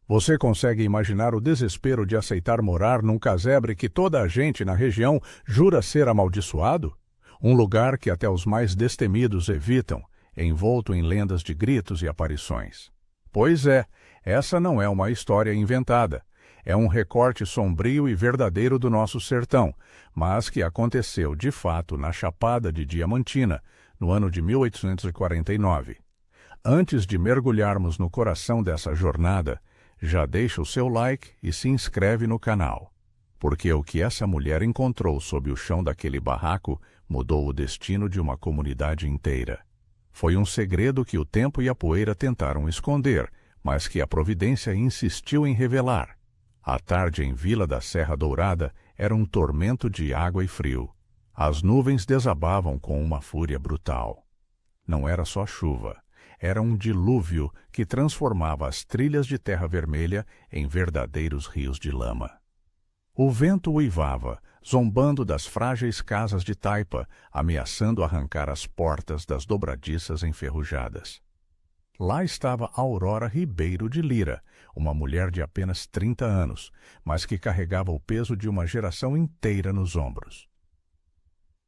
Você consegue imaginar o desespero de aceitar morar num casebre que toda a gente na região jura ser amaldiçoado? Um lugar que até os mais destemidos evitam, envolto em lendas de gritos e aparições. Pois é, essa não é uma história inventada. É um recorte sombrio e verdadeiro do nosso sertão, mas que aconteceu de fato na Chapada de Diamantina, no ano de 1849. Antes de mergulharmos no coração dessa jornada, já deixa o seu like e se inscreve no canal, porque o que essa mulher encontrou sob o chão daquele barraco mudou o destino de uma comunidade inteira. Foi um segredo que o tempo e a poeira tentaram esconder, mas que a providência insistiu em revelar. A tarde em Vila da Serra Dourada era um tormento de água e frio. As nuvens desabavam com uma fúria brutal. Não era só chuva, era um dilúvio que transformava as trilhas de terra vermelha em verdadeiros rios de lama. O vento uivava, zombando das frágeis casas de taipa, ameaçando arrancar as portas das dobradiças enferrujadas. Lá estava Aurora Ribeiro de Lira, uma mulher de apenas 30 anos, mas que carregava o peso de uma geração inteira nos ombros.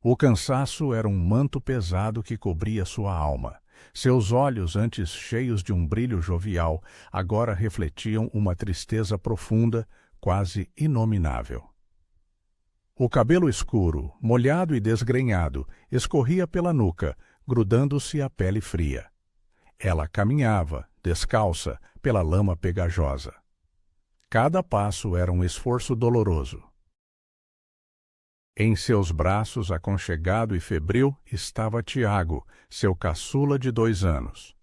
O cansaço era um manto pesado que cobria sua alma. Seus olhos, antes cheios de um brilho jovial, agora refletiam uma tristeza profunda, quase inominável. O cabelo escuro, molhado e desgrenhado, escorria pela nuca, grudando-se à pele fria. Ela caminhava, descalça, pela lama pegajosa. Cada passo era um esforço doloroso. Em seus braços, aconchegado e febril, estava Tiago, seu caçula de 2 anos.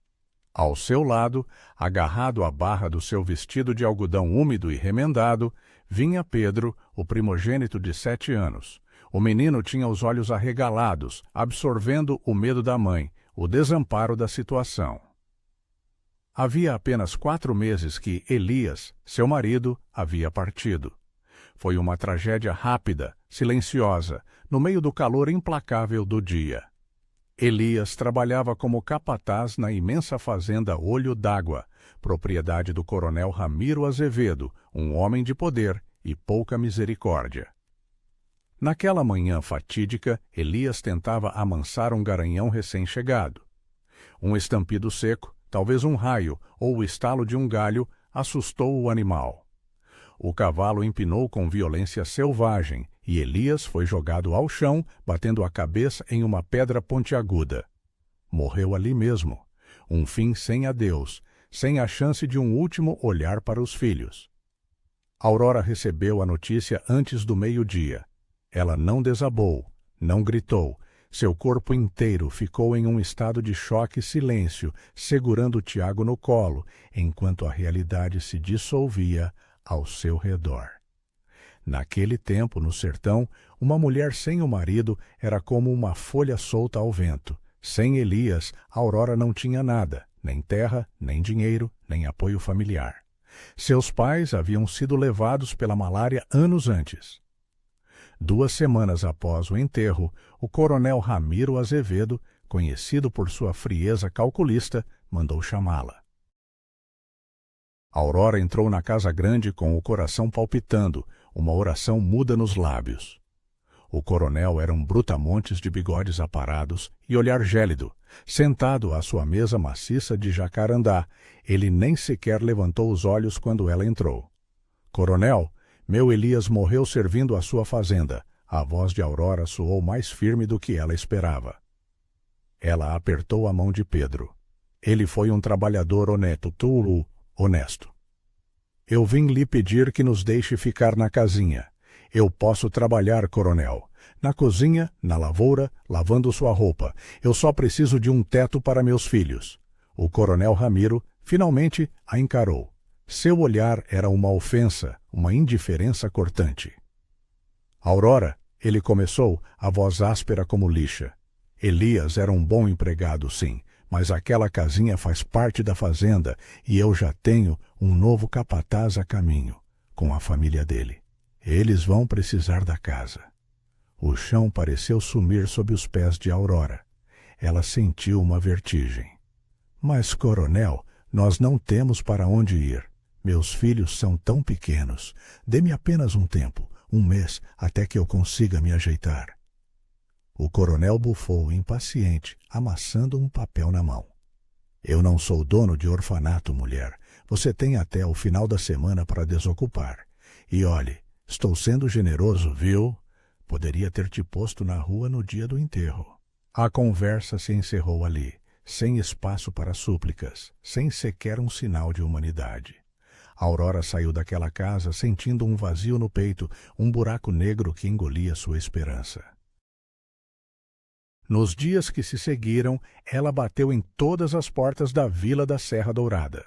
Ao seu lado, agarrado à barra do seu vestido de algodão úmido e remendado, vinha Pedro, o primogênito de 7 anos. O menino tinha os olhos arregalados, absorvendo o medo da mãe, o desamparo da situação. Havia apenas 4 meses que Elias, seu marido, havia partido. Foi uma tragédia rápida, silenciosa, no meio do calor implacável do dia. Elias trabalhava como capataz na imensa fazenda Olho d'Água, propriedade do coronel Ramiro Azevedo, um homem de poder e pouca misericórdia. Naquela manhã fatídica, Elias tentava amansar um garanhão recém-chegado. Um estampido seco, talvez um raio ou o estalo de um galho, assustou o animal. O cavalo empinou com violência selvagem e Elias foi jogado ao chão, batendo a cabeça em uma pedra pontiaguda. Morreu ali mesmo, um fim sem adeus, sem a chance de um último olhar para os filhos. Aurora recebeu a notícia antes do meio-dia. Ela não desabou, não gritou. Seu corpo inteiro ficou em um estado de choque e silêncio, segurando Tiago no colo, enquanto a realidade se dissolvia ao seu redor. Naquele tempo, no sertão, uma mulher sem o marido era como uma folha solta ao vento. Sem Elias, Aurora não tinha nada, nem terra, nem dinheiro, nem apoio familiar. Seus pais haviam sido levados pela malária anos antes. 2 semanas após o enterro, o coronel Ramiro Azevedo, conhecido por sua frieza calculista, mandou chamá-la. Aurora entrou na casa grande com o coração palpitando, uma oração muda nos lábios. O coronel era um brutamontes de bigodes aparados e olhar gélido. Sentado à sua mesa maciça de jacarandá, ele nem sequer levantou os olhos quando ela entrou. "Coronel, meu Elias morreu servindo a sua fazenda." A voz de Aurora soou mais firme do que ela esperava. Ela apertou a mão de Pedro. Ele foi um trabalhador honesto. "Eu vim lhe pedir que nos deixe ficar na casinha. Eu posso trabalhar, coronel. Na cozinha, na lavoura, lavando sua roupa. Eu só preciso de um teto para meus filhos." O coronel Ramiro finalmente a encarou. Seu olhar era uma ofensa, uma indiferença cortante. "Aurora", ele começou, a voz áspera como lixa. "Elias era um bom empregado, sim, mas aquela casinha faz parte da fazenda e eu já tenho um novo capataz a caminho, com a família dele. Eles vão precisar da casa." O chão pareceu sumir sob os pés de Aurora. Ela sentiu uma vertigem. "Mas, coronel, nós não temos para onde ir. Meus filhos são tão pequenos. Dê-me apenas um tempo, um mês, até que eu consiga me ajeitar. O coronel bufou, impaciente, amassando um papel na mão. Eu não sou dono de orfanato, mulher. Você tem até o final da semana para desocupar. E olhe, estou sendo generoso, viu? Poderia ter te posto na rua no dia do enterro. A conversa se encerrou ali, sem espaço para súplicas, sem sequer um sinal de humanidade. Aurora saiu daquela casa sentindo um vazio no peito, um buraco negro que engolia sua esperança. Nos dias que se seguiram, ela bateu em todas as portas da vila da Serra Dourada.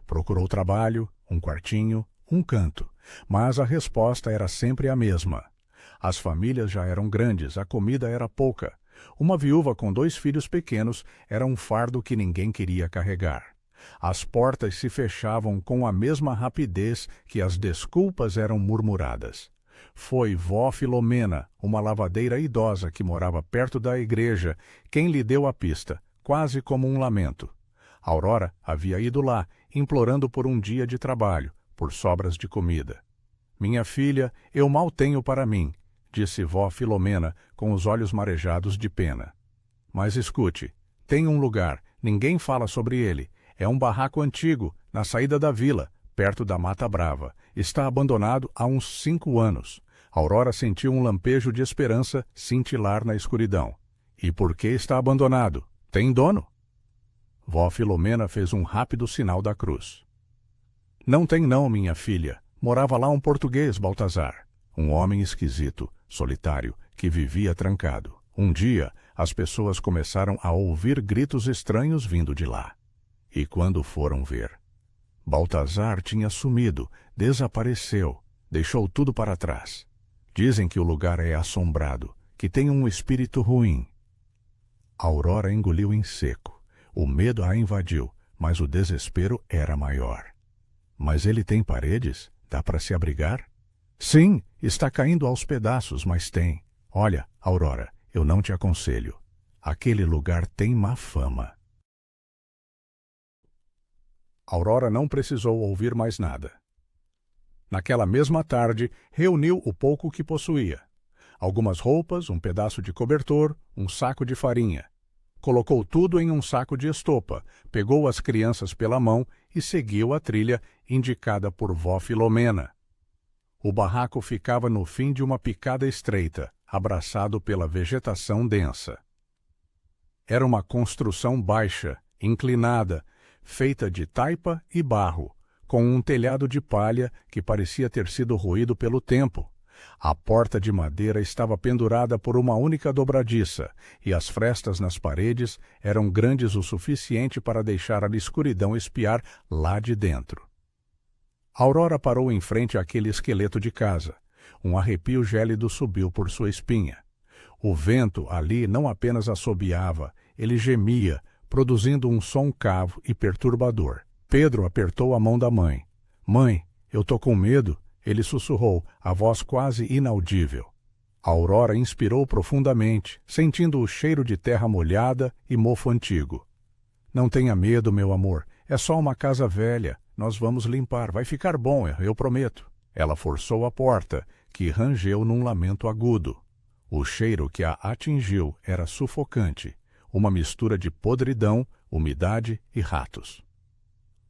Procurou trabalho, um quartinho, um canto, mas a resposta era sempre a mesma. As famílias já eram grandes, a comida era pouca. Uma viúva com 2 filhos pequenos era um fardo que ninguém queria carregar. As portas se fechavam com a mesma rapidez que as desculpas eram murmuradas. Foi vó Filomena, uma lavadeira idosa que morava perto da igreja, quem lhe deu a pista, quase como um lamento. Aurora havia ido lá, implorando por um dia de trabalho, por sobras de comida. Minha filha, eu mal tenho para mim, disse vó Filomena, com os olhos marejados de pena. Mas escute, tem um lugar, ninguém fala sobre ele. É um barraco antigo, na saída da vila, perto da Mata Brava. Está abandonado há uns 5 anos. Aurora sentiu um lampejo de esperança cintilar na escuridão. E por que está abandonado? Tem dono? Vó Filomena fez um rápido sinal da cruz. Não tem não, minha filha. Morava lá um português, Baltazar. Um homem esquisito, solitário, que vivia trancado. Um dia, as pessoas começaram a ouvir gritos estranhos vindo de lá. E quando foram ver, Baltazar tinha sumido, desapareceu, deixou tudo para trás. Dizem que o lugar é assombrado, que tem um espírito ruim. Aurora engoliu em seco. O medo a invadiu, mas o desespero era maior. Mas ele tem paredes? Dá para se abrigar? Sim, está caindo aos pedaços, mas tem. Olha, Aurora, eu não te aconselho. Aquele lugar tem má fama. Aurora não precisou ouvir mais nada. Naquela mesma tarde, reuniu o pouco que possuía. Algumas roupas, um pedaço de cobertor, um saco de farinha. Colocou tudo em um saco de estopa, pegou as crianças pela mão e seguiu a trilha indicada por vó Filomena. O barraco ficava no fim de uma picada estreita, abraçado pela vegetação densa. Era uma construção baixa, inclinada, feita de taipa e barro, com um telhado de palha que parecia ter sido roído pelo tempo. A porta de madeira estava pendurada por uma única dobradiça, e as frestas nas paredes eram grandes o suficiente para deixar a escuridão espiar lá de dentro. Aurora parou em frente àquele esqueleto de casa. Um arrepio gélido subiu por sua espinha. O vento ali não apenas assobiava, ele gemia, produzindo um som cavo e perturbador. Pedro apertou a mão da mãe. Mãe, eu tô com medo, ele sussurrou, a voz quase inaudível. Aurora inspirou profundamente, sentindo o cheiro de terra molhada e mofo antigo. Não tenha medo, meu amor, é só uma casa velha, nós vamos limpar, vai ficar bom, eu prometo. Ela forçou a porta, que rangeu num lamento agudo. O cheiro que a atingiu era sufocante, uma mistura de podridão, umidade e ratos.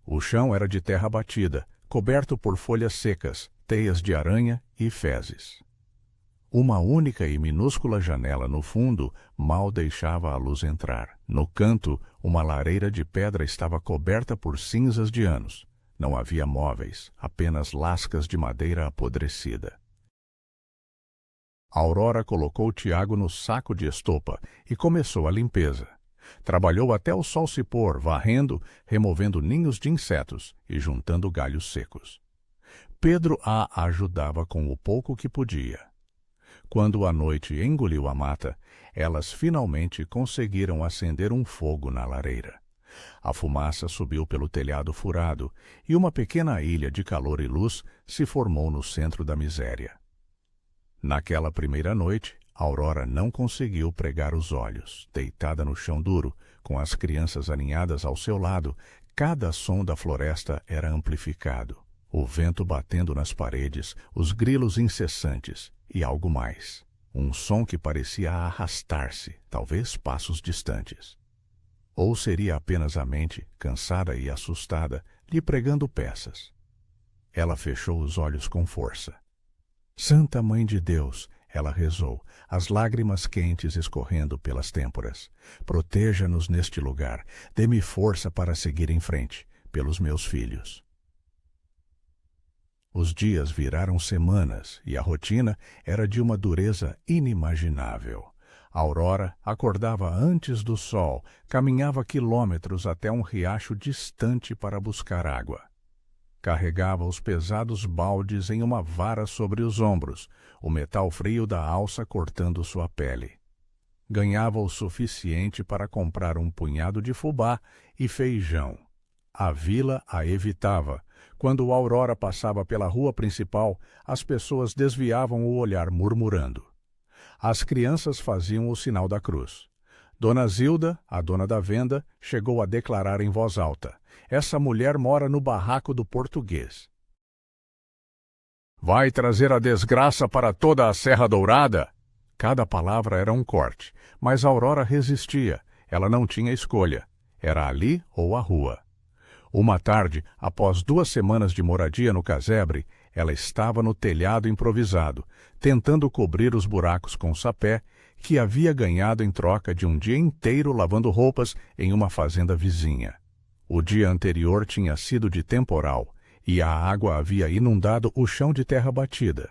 O chão era de terra batida, coberto por folhas secas, teias de aranha e fezes. Uma única e minúscula janela no fundo mal deixava a luz entrar. No canto, uma lareira de pedra estava coberta por cinzas de anos. Não havia móveis, apenas lascas de madeira apodrecida. Aurora colocou Tiago no saco de estopa e começou a limpeza. Trabalhou até o sol se pôr, varrendo, removendo ninhos de insetos e juntando galhos secos. Pedro a ajudava com o pouco que podia. Quando a noite engoliu a mata, elas finalmente conseguiram acender um fogo na lareira. A fumaça subiu pelo telhado furado e uma pequena ilha de calor e luz se formou no centro da miséria. Naquela primeira noite, Aurora não conseguiu pregar os olhos. Deitada no chão duro, com as crianças aninhadas ao seu lado, cada som da floresta era amplificado. O vento batendo nas paredes, os grilos incessantes e algo mais. Um som que parecia arrastar-se, talvez passos distantes. Ou seria apenas a mente, cansada e assustada, lhe pregando peças. Ela fechou os olhos com força. Santa Mãe de Deus, ela rezou, as lágrimas quentes escorrendo pelas têmporas. Proteja-nos neste lugar, dê-me força para seguir em frente, pelos meus filhos. Os dias viraram semanas e a rotina era de uma dureza inimaginável. Aurora acordava antes do sol, caminhava quilômetros até um riacho distante para buscar água. Carregava os pesados baldes em uma vara sobre os ombros, o metal frio da alça cortando sua pele. Ganhava o suficiente para comprar um punhado de fubá e feijão. A vila a evitava. Quando Aurora passava pela rua principal, as pessoas desviavam o olhar murmurando. As crianças faziam o sinal da cruz. Dona Zilda, a dona da venda, chegou a declarar em voz alta: "Essa mulher mora no barraco do português. Vai trazer a desgraça para toda a Serra Dourada?" Cada palavra era um corte, mas Aurora resistia. Ela não tinha escolha. Era ali ou a rua. Uma tarde, após 2 semanas de moradia no casebre, ela estava no telhado improvisado, tentando cobrir os buracos com sapé que havia ganhado em troca de um dia inteiro lavando roupas em uma fazenda vizinha. O dia anterior tinha sido de temporal e a água havia inundado o chão de terra batida.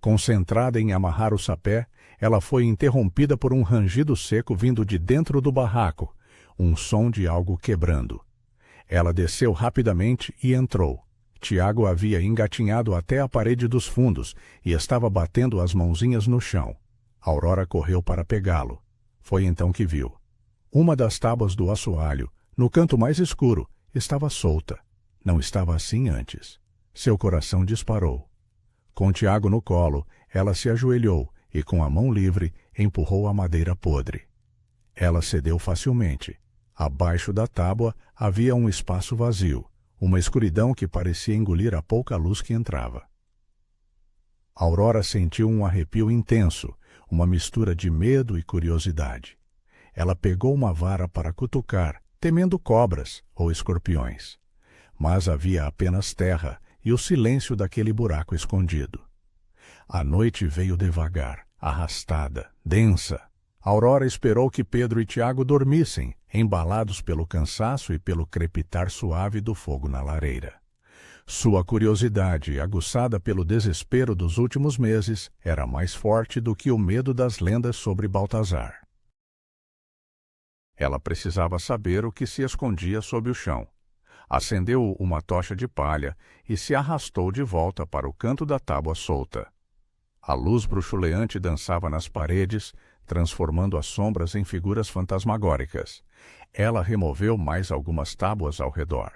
Concentrada em amarrar o sapé, ela foi interrompida por um rangido seco vindo de dentro do barraco, um som de algo quebrando. Ela desceu rapidamente e entrou. Tiago havia engatinhado até a parede dos fundos e estava batendo as mãozinhas no chão. Aurora correu para pegá-lo. Foi então que viu. Uma das tábuas do assoalho, no canto mais escuro, estava solta. Não estava assim antes. Seu coração disparou. Com Tiago no colo, ela se ajoelhou e, com a mão livre, empurrou a madeira podre. Ela cedeu facilmente. Abaixo da tábua havia um espaço vazio, uma escuridão que parecia engolir a pouca luz que entrava. Aurora sentiu um arrepio intenso, uma mistura de medo e curiosidade. Ela pegou uma vara para cutucar, temendo cobras ou escorpiões. Mas havia apenas terra e o silêncio daquele buraco escondido. A noite veio devagar, arrastada, densa. Aurora esperou que Pedro e Tiago dormissem, embalados pelo cansaço e pelo crepitar suave do fogo na lareira. Sua curiosidade, aguçada pelo desespero dos últimos meses, era mais forte do que o medo das lendas sobre Baltazar. Ela precisava saber o que se escondia sob o chão. Acendeu uma tocha de palha e se arrastou de volta para o canto da tábua solta. A luz bruxuleante dançava nas paredes, transformando as sombras em figuras fantasmagóricas. Ela removeu mais algumas tábuas ao redor.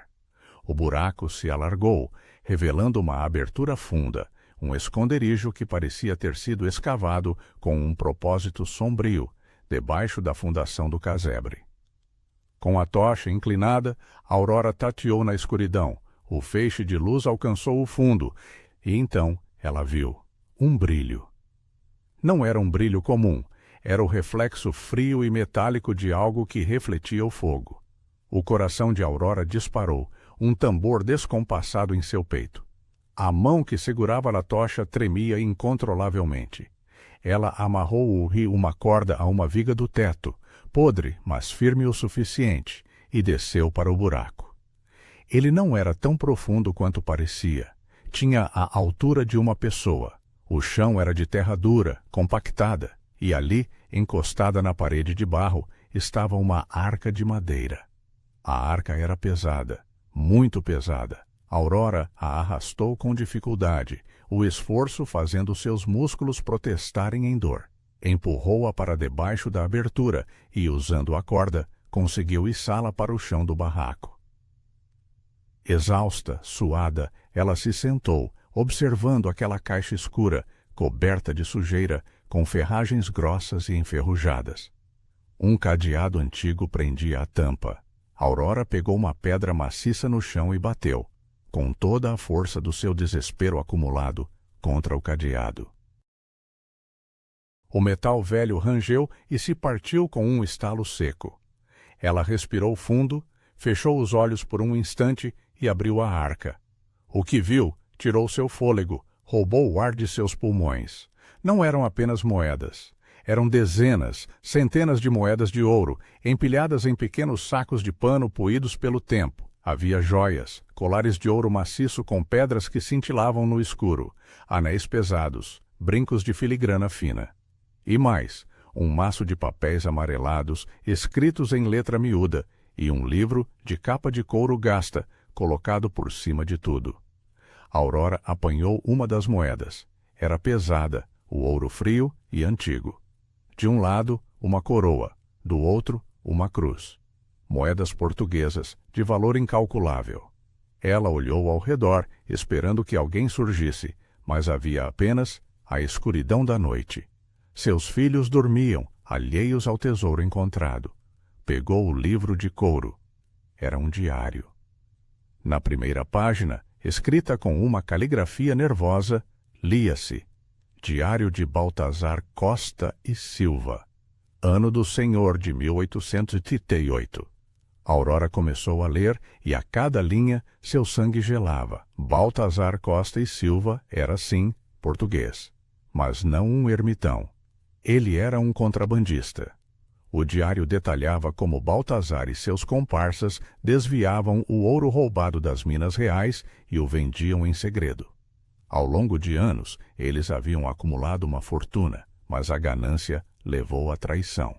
O buraco se alargou, revelando uma abertura funda, um esconderijo que parecia ter sido escavado com um propósito sombrio, debaixo da fundação do casebre. Com a tocha inclinada, Aurora tateou na escuridão. O feixe de luz alcançou o fundo, e então ela viu um brilho. Não era um brilho comum. Era o reflexo frio e metálico de algo que refletia o fogo. O coração de Aurora disparou, um tambor descompassado em seu peito. A mão que segurava a tocha tremia incontrolavelmente. Ela amarrou uma corda a uma viga do teto, podre, mas firme o suficiente, e desceu para o buraco. Ele não era tão profundo quanto parecia. Tinha a altura de uma pessoa. O chão era de terra dura, compactada. E ali, encostada na parede de barro, estava uma arca de madeira. A arca era pesada, muito pesada. Aurora a arrastou com dificuldade, o esforço fazendo seus músculos protestarem em dor. Empurrou-a para debaixo da abertura e, usando a corda, conseguiu içá-la para o chão do barraco. Exausta, suada, ela se sentou, observando aquela caixa escura, coberta de sujeira, com ferragens grossas e enferrujadas. Um cadeado antigo prendia a tampa. Aurora pegou uma pedra maciça no chão e bateu. com toda a força do seu desespero acumulado contra o cadeado. O metal velho rangeu e se partiu com um estalo seco. Ela respirou fundo, fechou os olhos por um instante e abriu a arca. O que viu tirou seu fôlego, roubou o ar de seus pulmões. Não eram apenas moedas. Eram dezenas, centenas de moedas de ouro, empilhadas em pequenos sacos de pano poídos pelo tempo. Havia joias, colares de ouro maciço com pedras que cintilavam no escuro, anéis pesados, brincos de filigrana fina. E mais, um maço de papéis amarelados, escritos em letra miúda, e um livro de capa de couro gasta, colocado por cima de tudo. Aurora apanhou uma das moedas. Era pesada, o ouro frio e antigo. De um lado, uma coroa, do outro, uma cruz. Moedas portuguesas, de valor incalculável. Ela olhou ao redor, esperando que alguém surgisse, mas havia apenas a escuridão da noite. Seus filhos dormiam, alheios ao tesouro encontrado. Pegou o livro de couro. Era um diário. Na primeira página, escrita com uma caligrafia nervosa, lia-se: Diário de Baltazar Costa e Silva, ano do Senhor de 1838. Aurora começou a ler e a cada linha seu sangue gelava. Baltazar Costa e Silva era, sim, português, mas não um ermitão. Ele era um contrabandista. O diário detalhava como Baltazar e seus comparsas desviavam o ouro roubado das Minas Reais e o vendiam em segredo. Ao longo de anos, eles haviam acumulado uma fortuna, mas a ganância levou à traição.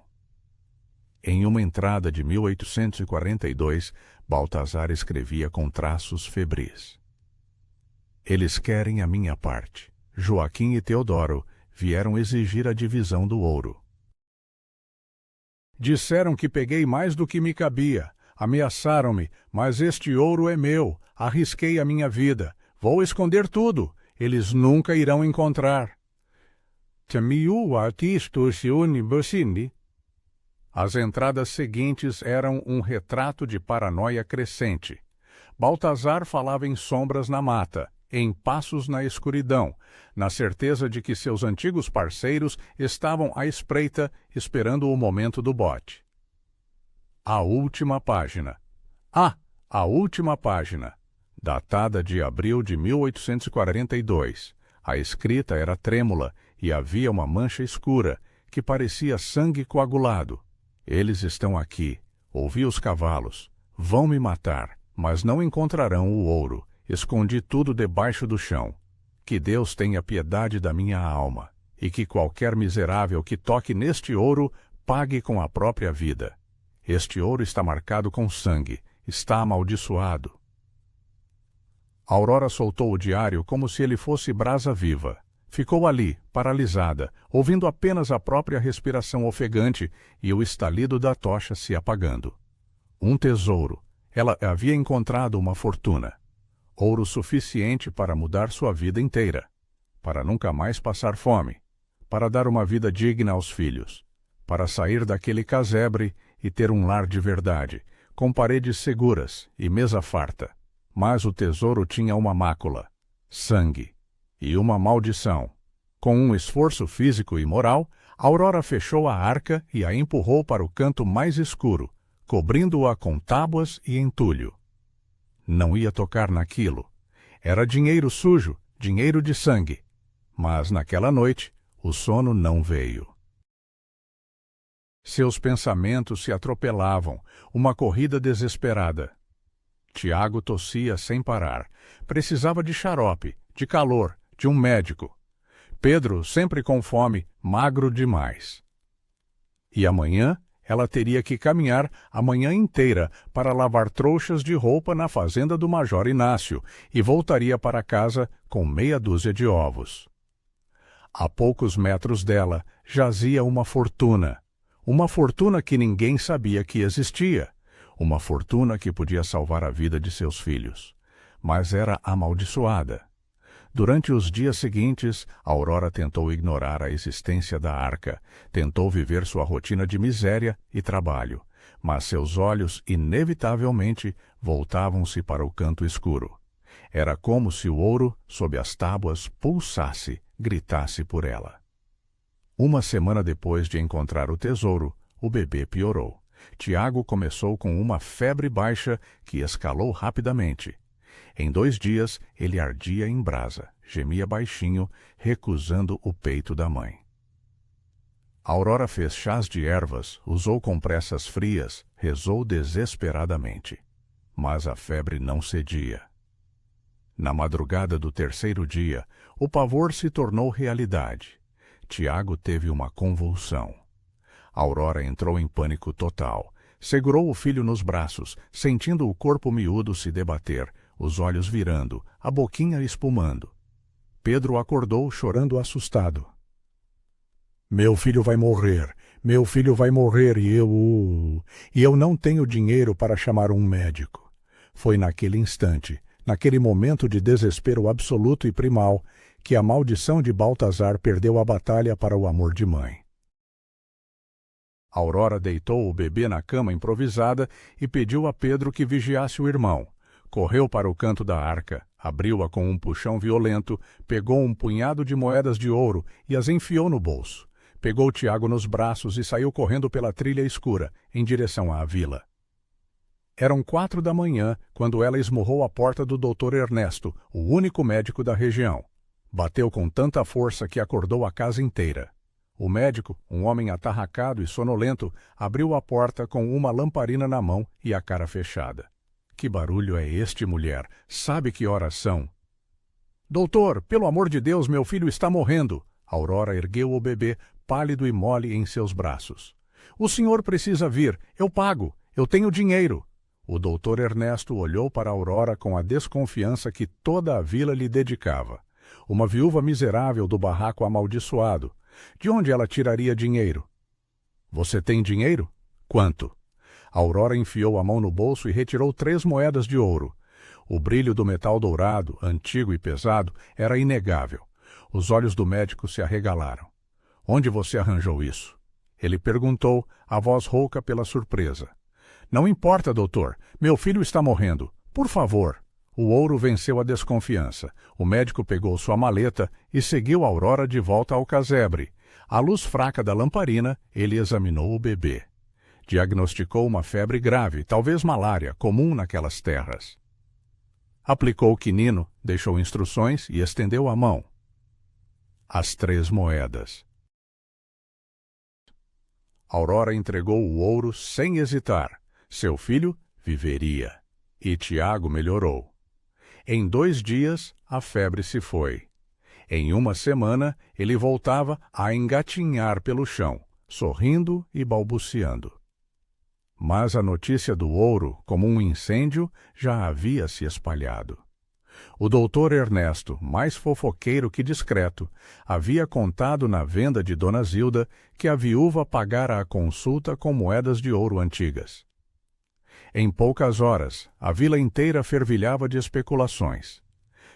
Em uma entrada de 1842, Baltazar escrevia com traços febris: Eles querem a minha parte. Joaquim e Teodoro vieram exigir a divisão do ouro. Disseram que peguei mais do que me cabia. Ameaçaram-me, mas este ouro é meu. Arrisquei a minha vida. Vou esconder tudo. Eles nunca irão encontrar. As entradas seguintes eram um retrato de paranoia crescente. Baltazar falava em sombras na mata, em passos na escuridão, na certeza de que seus antigos parceiros estavam à espreita, esperando o momento do bote. A última página. A última página. Datada de abril de 1842. A escrita era trêmula e havia uma mancha escura, que parecia sangue coagulado. Eles estão aqui. Ouvi os cavalos. Vão me matar, mas não encontrarão o ouro. Escondi tudo debaixo do chão. Que Deus tenha piedade da minha alma, e que qualquer miserável que toque neste ouro pague com a própria vida. Este ouro está marcado com sangue, está amaldiçoado. Aurora soltou o diário como se ele fosse brasa viva. Ficou ali, paralisada, ouvindo apenas a própria respiração ofegante e o estalido da tocha se apagando. Um tesouro. Ela havia encontrado uma fortuna. Ouro suficiente para mudar sua vida inteira, para nunca mais passar fome, para dar uma vida digna aos filhos, para sair daquele casebre e ter um lar de verdade, com paredes seguras e mesa farta. Mas o tesouro tinha uma mácula, sangue, e uma maldição. Com um esforço físico e moral, Aurora fechou a arca e a empurrou para o canto mais escuro, cobrindo-a com tábuas e entulho. Não ia tocar naquilo. Era dinheiro sujo, dinheiro de sangue. Mas naquela noite, o sono não veio. Seus pensamentos se atropelavam, uma corrida desesperada. Tiago tossia sem parar. Precisava de xarope, de calor, de um médico. Pedro, sempre com fome, magro demais. E amanhã, ela teria que caminhar a manhã inteira para lavar trouxas de roupa na fazenda do Major Inácio e voltaria para casa com meia dúzia de ovos. A poucos metros dela jazia uma fortuna que ninguém sabia que existia. Uma fortuna que podia salvar a vida de seus filhos, mas era amaldiçoada. Durante os dias seguintes, Aurora tentou ignorar a existência da arca, tentou viver sua rotina de miséria e trabalho, mas seus olhos inevitavelmente voltavam-se para o canto escuro. Era como se o ouro, sob as tábuas, pulsasse, gritasse por ela. Uma semana depois de encontrar o tesouro, o bebê piorou. Tiago começou com uma febre baixa que escalou rapidamente. Em 2 dias, ele ardia em brasa, gemia baixinho, recusando o peito da mãe. Aurora fez chás de ervas, usou compressas frias, rezou desesperadamente. Mas a febre não cedia. Na madrugada do 3º dia, o pavor se tornou realidade. Tiago teve uma convulsão. Aurora entrou em pânico total. Segurou o filho nos braços, sentindo o corpo miúdo se debater, os olhos virando, a boquinha espumando. Pedro acordou chorando assustado. Meu filho vai morrer, meu filho vai morrer e eu não tenho dinheiro para chamar um médico. Foi naquele instante, naquele momento de desespero absoluto e primal, que a maldição de Baltazar perdeu a batalha para o amor de mãe. Aurora deitou o bebê na cama improvisada e pediu a Pedro que vigiasse o irmão. Correu para o canto da arca, abriu-a com um puxão violento, pegou um punhado de moedas de ouro e as enfiou no bolso. Pegou Tiago nos braços e saiu correndo pela trilha escura, em direção à vila. Eram 4 da manhã, quando ela esmurrou a porta do Dr. Ernesto, o único médico da região. Bateu com tanta força que acordou a casa inteira. O médico, um homem atarracado e sonolento, abriu a porta com uma lamparina na mão e a cara fechada. Que barulho é este, mulher? Sabe que horas são? Doutor, pelo amor de Deus, meu filho está morrendo. Aurora ergueu o bebê, pálido e mole, em seus braços. O senhor precisa vir. Eu pago. Eu tenho dinheiro. O doutor Ernesto olhou para Aurora com a desconfiança que toda a vila lhe dedicava. Uma viúva miserável do barraco amaldiçoado. De onde ela tiraria dinheiro? Você tem dinheiro? Quanto? Aurora enfiou a mão no bolso e retirou 3 moedas de ouro. O brilho do metal dourado, antigo e pesado, era inegável. Os olhos do médico se arregalaram. Onde você arranjou isso? Ele perguntou, a voz rouca pela surpresa. Não importa, doutor. Meu filho está morrendo. Por favor. O ouro venceu a desconfiança. O médico pegou sua maleta e seguiu Aurora de volta ao casebre. À luz fraca da lamparina, ele examinou o bebê. Diagnosticou uma febre grave, talvez malária, comum naquelas terras. Aplicou quinino, deixou instruções e estendeu a mão. As 3 moedas. Aurora entregou o ouro sem hesitar. Seu filho viveria. E Tiago melhorou. Em 2 dias, a febre se foi. Em 1 semana, ele voltava a engatinhar pelo chão, sorrindo e balbuciando. Mas a notícia do ouro, como um incêndio, já havia se espalhado. O doutor Ernesto, mais fofoqueiro que discreto, havia contado na venda de Dona Zilda que a viúva pagara a consulta com moedas de ouro antigas. Em poucas horas, a vila inteira fervilhava de especulações.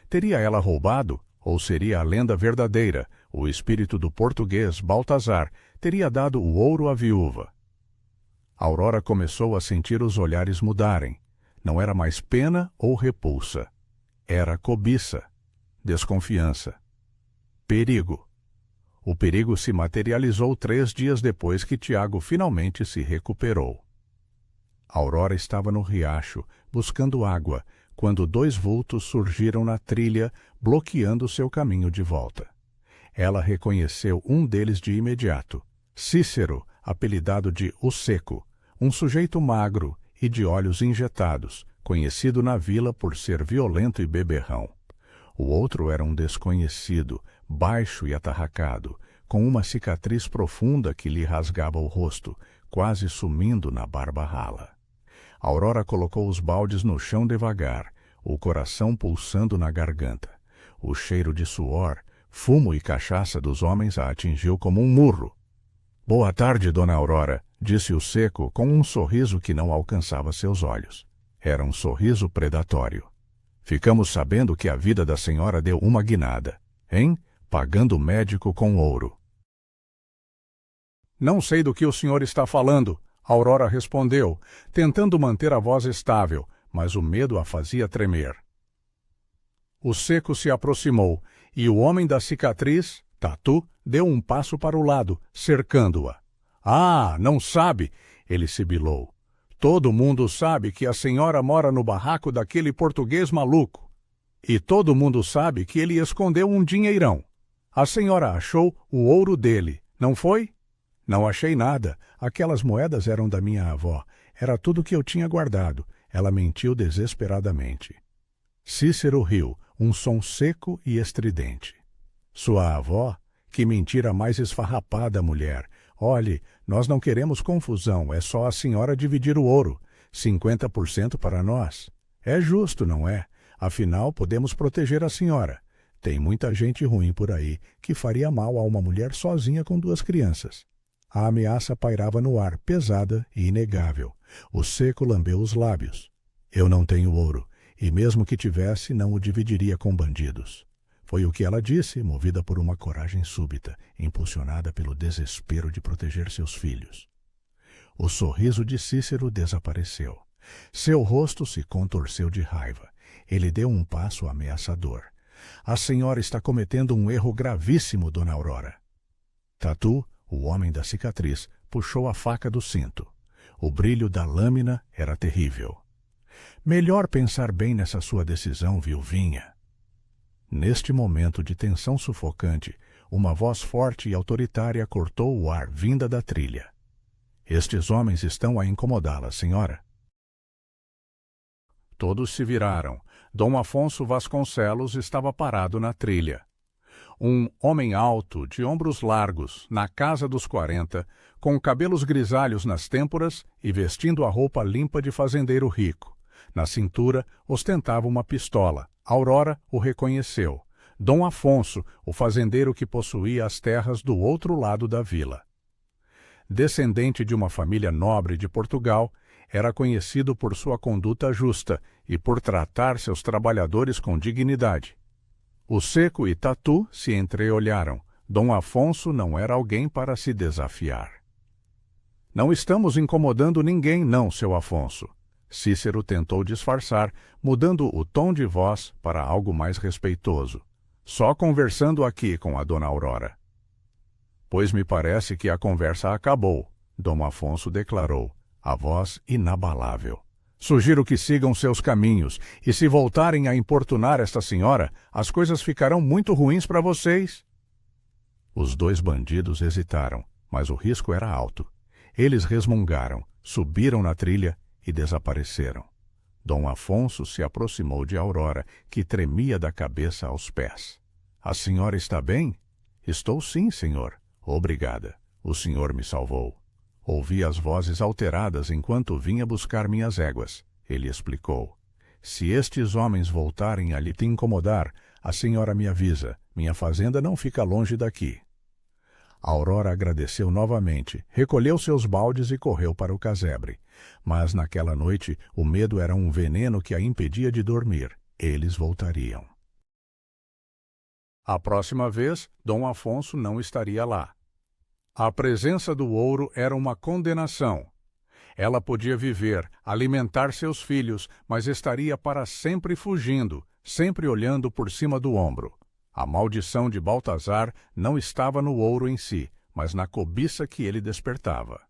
Teria ela roubado, ou seria a lenda verdadeira, o espírito do português Baltazar teria dado o ouro à viúva? Aurora começou a sentir os olhares mudarem. Não era mais pena ou repulsa. Era cobiça, desconfiança, perigo. O perigo se materializou 3 dias depois que Tiago finalmente se recuperou. Aurora estava no riacho, buscando água, quando 2 vultos surgiram na trilha, bloqueando seu caminho de volta. Ela reconheceu um deles de imediato, Cícero, apelidado de O Seco, um sujeito magro e de olhos injetados, conhecido na vila por ser violento e beberrão. O outro era um desconhecido, baixo e atarracado, com uma cicatriz profunda que lhe rasgava o rosto, quase sumindo na barba rala. Aurora colocou os baldes no chão devagar, o coração pulsando na garganta. O cheiro de suor, fumo e cachaça dos homens a atingiu como um murro. Boa tarde, dona Aurora, disse o Seco com um sorriso que não alcançava seus olhos. Era um sorriso predatório. Ficamos sabendo que a vida da senhora deu uma guinada, hein? Pagando o médico com ouro. Não sei do que o senhor está falando, Aurora respondeu, tentando manter a voz estável, mas o medo a fazia tremer. O seco se aproximou, e o homem da cicatriz, Tatu, deu um passo para o lado, cercando-a. Ah, não sabe, ele sibilou. Todo mundo sabe que a senhora mora no barraco daquele português maluco. E todo mundo sabe que ele escondeu um dinheirão. A senhora achou o ouro dele, não foi? Não achei nada. Aquelas moedas eram da minha avó. Era tudo que eu tinha guardado. Ela mentiu desesperadamente. Cícero riu, um som seco e estridente. Sua avó? Que mentira mais esfarrapada, mulher. Olhe, nós não queremos confusão, é só a senhora dividir o ouro. 50% para nós. É justo, não é? Afinal, podemos proteger a senhora. Tem muita gente ruim por aí que faria mal a uma mulher sozinha com 2 crianças. A ameaça pairava no ar, pesada e inegável. O seco lambeu os lábios. Eu não tenho ouro, e mesmo que tivesse, não o dividiria com bandidos. Foi o que ela disse, movida por uma coragem súbita, impulsionada pelo desespero de proteger seus filhos. O sorriso de Cícero desapareceu. Seu rosto se contorceu de raiva. Ele deu um passo ameaçador. A senhora está cometendo um erro gravíssimo, dona Aurora. Tatu, o homem da cicatriz, puxou a faca do cinto. O brilho da lâmina era terrível. Melhor pensar bem nessa sua decisão, viuvinha. Neste momento de tensão sufocante, uma voz forte e autoritária cortou o ar vinda da trilha. Estes homens estão a incomodá-la, senhora. Todos se viraram. Dom Afonso Vasconcelos estava parado na trilha. Um homem alto, de ombros largos, na casa dos 40, com cabelos grisalhos nas têmporas e vestindo a roupa limpa de fazendeiro rico. Na cintura, ostentava uma pistola. Aurora o reconheceu. Dom Afonso, o fazendeiro que possuía as terras do outro lado da vila. Descendente de uma família nobre de Portugal, era conhecido por sua conduta justa e por tratar seus trabalhadores com dignidade. O seco e Tatu se entreolharam. Dom Afonso não era alguém para se desafiar. Não estamos incomodando ninguém, não, seu Afonso. Cícero tentou disfarçar, mudando o tom de voz para algo mais respeitoso. Só conversando aqui com a dona Aurora. Pois me parece que a conversa acabou, Dom Afonso declarou, a voz inabalável. Sugiro que sigam seus caminhos, e se voltarem a importunar esta senhora, as coisas ficarão muito ruins para vocês. Os 2 bandidos hesitaram, mas o risco era alto. Eles resmungaram, subiram na trilha e desapareceram. Dom Afonso se aproximou de Aurora, que tremia da cabeça aos pés. A senhora está bem? Estou sim, senhor. Obrigada. O senhor me salvou. Ouvi as vozes alteradas enquanto vinha buscar minhas éguas. Ele explicou. Se estes homens voltarem a lhe te incomodar, a senhora me avisa. Minha fazenda não fica longe daqui. Aurora agradeceu novamente, recolheu seus baldes e correu para o casebre. Mas naquela noite o medo era um veneno que a impedia de dormir. Eles voltariam. A próxima vez, Dom Afonso não estaria lá. A presença do ouro era uma condenação. Ela podia viver, alimentar seus filhos, mas estaria para sempre fugindo, sempre olhando por cima do ombro. A maldição de Baltazar não estava no ouro em si, mas na cobiça que ele despertava.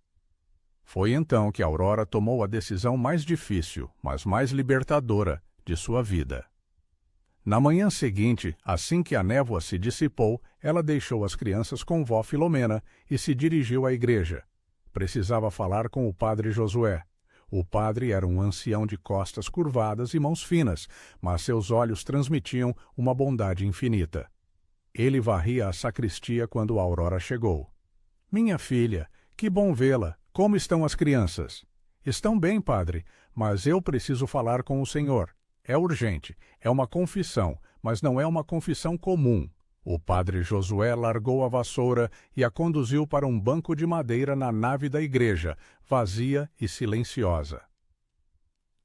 Foi então que Aurora tomou a decisão mais difícil, mas mais libertadora, de sua vida. Na manhã seguinte, assim que a névoa se dissipou, ela deixou as crianças com vó Filomena e se dirigiu à igreja. Precisava falar com o padre Josué. O padre era um ancião de costas curvadas e mãos finas, mas seus olhos transmitiam uma bondade infinita. Ele varria a sacristia quando Aurora chegou. — Minha filha, que bom vê-la. Como estão as crianças? — Estão bem, padre, mas eu preciso falar com o senhor. É urgente, é uma confissão, mas não é uma confissão comum. O padre Josué largou a vassoura e a conduziu para um banco de madeira na nave da igreja, vazia e silenciosa.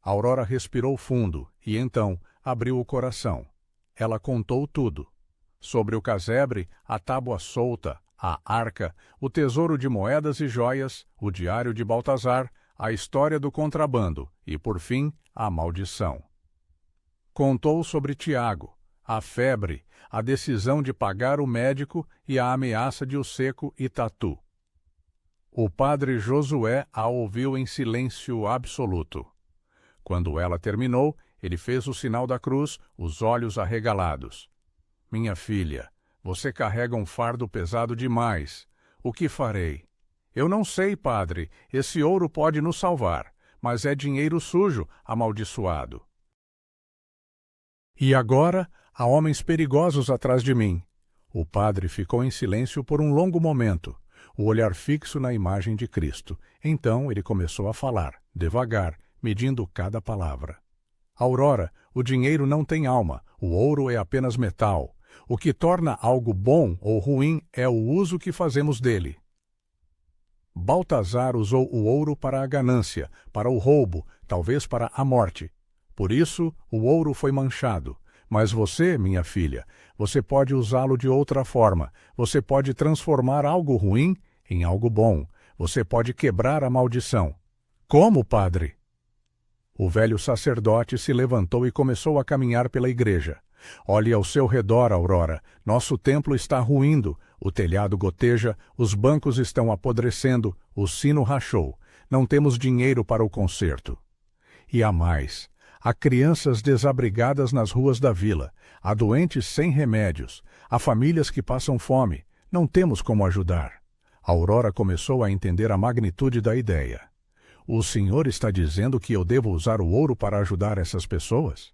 Aurora respirou fundo e, então, abriu o coração. Ela contou tudo. Sobre o casebre, a tábua solta, a arca, o tesouro de moedas e joias, o diário de Baltazar, a história do contrabando e, por fim, a maldição. Contou sobre Tiago, a febre, a decisão de pagar o médico e a ameaça de o seco e tatu. O padre Josué a ouviu em silêncio absoluto. Quando ela terminou, ele fez o sinal da cruz, os olhos arregalados. Minha filha, você carrega um fardo pesado demais. O que farei? Eu não sei, padre. Esse ouro pode nos salvar, mas é dinheiro sujo, amaldiçoado. E agora há homens perigosos atrás de mim. O padre ficou em silêncio por um longo momento, o olhar fixo na imagem de Cristo. Então ele começou a falar, devagar, medindo cada palavra. Aurora, o dinheiro não tem alma, o ouro é apenas metal. O que torna algo bom ou ruim é o uso que fazemos dele. Baltazar usou o ouro para a ganância, para o roubo, talvez para a morte. Por isso, o ouro foi manchado. Mas você, minha filha, você pode usá-lo de outra forma. Você pode transformar algo ruim em algo bom. Você pode quebrar a maldição. Como, padre? O velho sacerdote se levantou e começou a caminhar pela igreja. Olhe ao seu redor, Aurora. Nosso templo está ruindo. O telhado goteja, os bancos estão apodrecendo, o sino rachou. Não temos dinheiro para o conserto. E há mais. Há crianças desabrigadas nas ruas da vila. Há doentes sem remédios. Há famílias que passam fome. Não temos como ajudar. Aurora começou a entender a magnitude da ideia. O senhor está dizendo que eu devo usar o ouro para ajudar essas pessoas?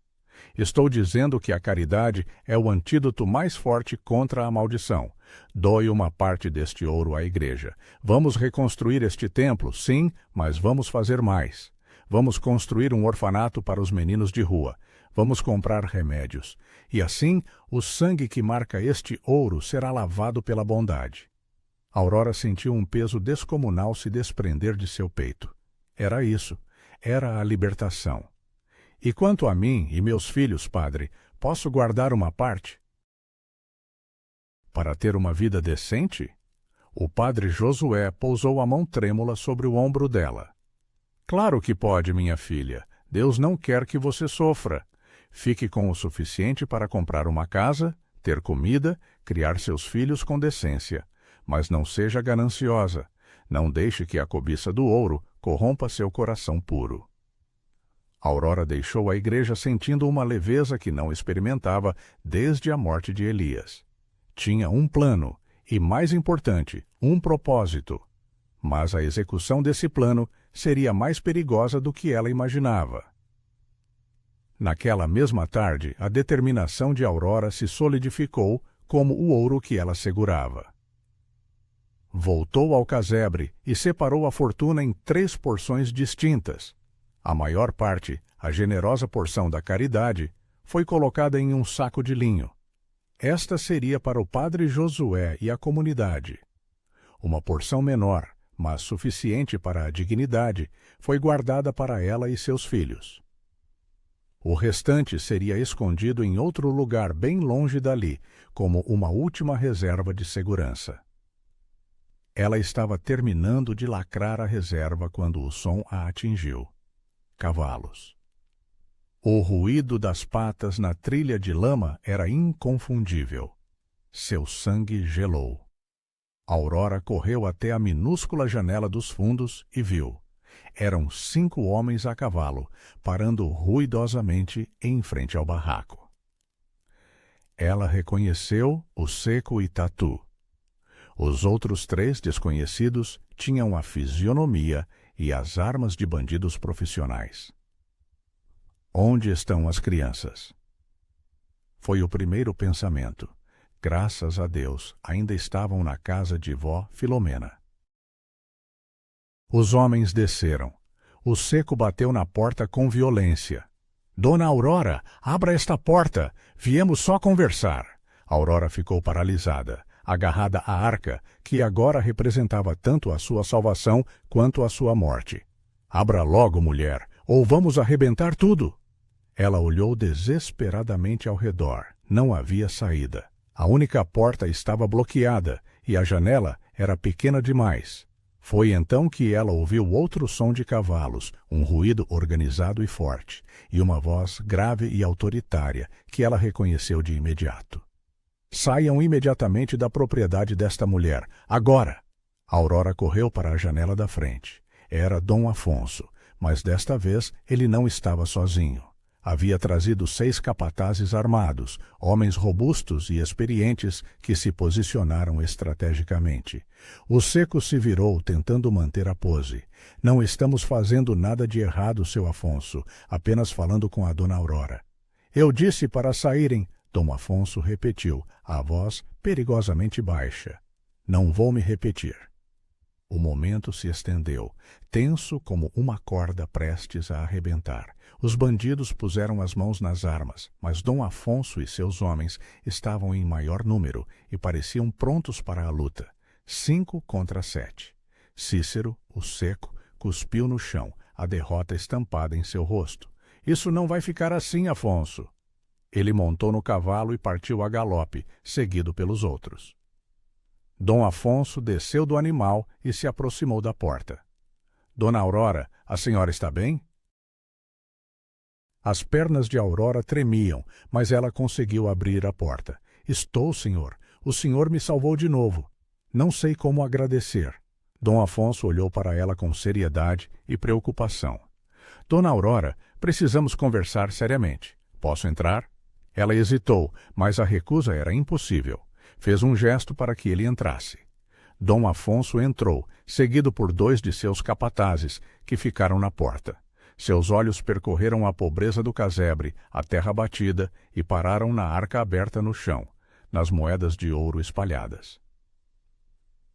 Estou dizendo que a caridade é o antídoto mais forte contra a maldição. Doe uma parte deste ouro à igreja. Vamos reconstruir este templo, sim, mas vamos fazer mais. Vamos construir um orfanato para os meninos de rua. Vamos comprar remédios. E assim, o sangue que marca este ouro será lavado pela bondade. Aurora sentiu um peso descomunal se desprender de seu peito. Era isso. Era a libertação. E quanto a mim e meus filhos, padre, posso guardar uma parte? Para ter uma vida decente? O padre Josué pousou a mão trêmula sobre o ombro dela. Claro que pode, minha filha. Deus não quer que você sofra. Fique com o suficiente para comprar uma casa, ter comida, criar seus filhos com decência. Mas não seja gananciosa. Não deixe que a cobiça do ouro corrompa seu coração puro. Aurora deixou a igreja sentindo uma leveza que não experimentava desde a morte de Elias. Tinha um plano e, mais importante, um propósito. Mas a execução desse plano seria mais perigosa do que ela imaginava. Naquela mesma tarde, a determinação de Aurora se solidificou como o ouro que ela segurava. Voltou ao casebre e separou a fortuna em 3 porções distintas. A maior parte, a generosa porção da caridade, foi colocada em um saco de linho. Esta seria para o padre Josué e a comunidade. Uma porção menor, mas suficiente para a dignidade, foi guardada para ela e seus filhos. O restante seria escondido em outro lugar bem longe dali, como uma última reserva de segurança. Ela estava terminando de lacrar a reserva quando o som a atingiu. Cavalos. O ruído das patas na trilha de lama era inconfundível. Seu sangue gelou. Aurora correu até a minúscula janela dos fundos e viu. Eram 5 homens a cavalo, parando ruidosamente em frente ao barraco. Ela reconheceu o seco e tatu. Os outros 3 desconhecidos tinham a fisionomia e as armas de bandidos profissionais. Onde estão as crianças? Foi o primeiro pensamento. Graças a Deus, ainda estavam na casa de vó Filomena. Os homens desceram. O seco bateu na porta com violência. Dona Aurora, abra esta porta. Viemos só conversar. Aurora ficou paralisada, agarrada à arca, que agora representava tanto a sua salvação quanto a sua morte. Abra logo, mulher, ou vamos arrebentar tudo. Ela olhou desesperadamente ao redor. Não havia saída. A única porta estava bloqueada e a janela era pequena demais. Foi então que ela ouviu outro som de cavalos, um ruído organizado e forte, e uma voz grave e autoritária, que ela reconheceu de imediato. Saiam imediatamente da propriedade desta mulher, agora! Aurora correu para a janela da frente. Era Dom Afonso, mas desta vez ele não estava sozinho. Havia trazido 6 capatazes armados, homens robustos e experientes que se posicionaram estrategicamente. O Seco se virou, tentando manter a pose. Não estamos fazendo nada de errado, seu Afonso, apenas falando com a dona Aurora. Eu disse para saírem, Dom Afonso repetiu, a voz perigosamente baixa. Não vou me repetir. O momento se estendeu, tenso como uma corda prestes a arrebentar. Os bandidos puseram as mãos nas armas, mas Dom Afonso e seus homens estavam em maior número e pareciam prontos para a luta. 5 contra 7. Cícero, o Seco, cuspiu no chão, a derrota estampada em seu rosto. Isso não vai ficar assim, Afonso. Ele montou no cavalo e partiu a galope, seguido pelos outros. Dom Afonso desceu do animal e se aproximou da porta. Dona Aurora, a senhora está bem? As pernas de Aurora tremiam, mas ela conseguiu abrir a porta. Estou, senhor. O senhor me salvou de novo. Não sei como agradecer. Dom Afonso olhou para ela com seriedade e preocupação. Dona Aurora, precisamos conversar seriamente. Posso entrar? Ela hesitou, mas a recusa era impossível. Fez um gesto para que ele entrasse. Dom Afonso entrou, seguido por 2 de seus capatazes, que ficaram na porta. Seus olhos percorreram a pobreza do casebre, a terra batida, e pararam na arca aberta no chão, nas moedas de ouro espalhadas.